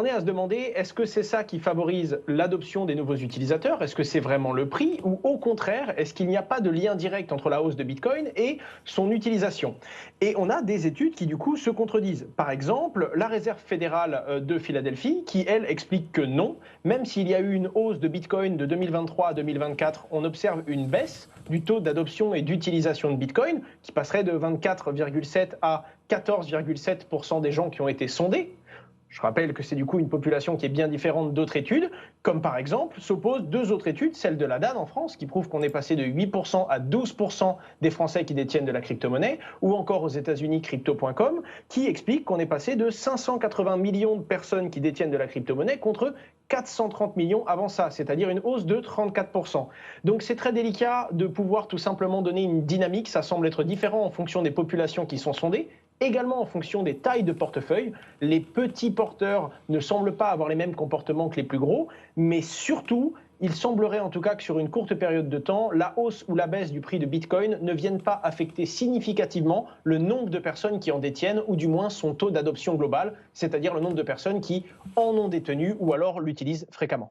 On est à se demander, est-ce que c'est ça qui favorise l'adoption des nouveaux utilisateurs? Est-ce que c'est vraiment le prix? Ou au contraire, est-ce qu'il n'y a pas de lien direct entre la hausse de Bitcoin et son utilisation? Et on a des études qui, du coup, se contredisent. Par exemple, la Réserve fédérale de Philadelphie, qui, elle, explique que non, même s'il y a eu une hausse de Bitcoin de 2023 à 2024, on observe une baisse du taux d'adoption et d'utilisation de Bitcoin, qui passerait de 24,7 à 14,7% des gens qui ont été sondés. Je rappelle que c'est du coup une population qui est bien différente d'autres études, comme par exemple s'opposent deux autres études, celle de la DAN en France, qui prouve qu'on est passé de 8% à 12% des Français qui détiennent de la crypto-monnaie, ou encore aux États-Unis Crypto.com, qui explique qu'on est passé de 580 millions de personnes qui détiennent de la crypto-monnaie contre 430 millions avant ça, c'est-à-dire une hausse de 34%. Donc c'est très délicat de pouvoir tout simplement donner une dynamique, ça semble être différent en fonction des populations qui sont sondées, également en fonction des tailles de portefeuille. Les petits porteurs ne semblent pas avoir les mêmes comportements que les plus gros, mais surtout, il semblerait en tout cas que sur une courte période de temps, la hausse ou la baisse du prix de Bitcoin ne vienne pas affecter significativement le nombre de personnes qui en détiennent, ou du moins son taux d'adoption global, c'est-à-dire le nombre de personnes qui en ont détenu ou alors l'utilisent fréquemment.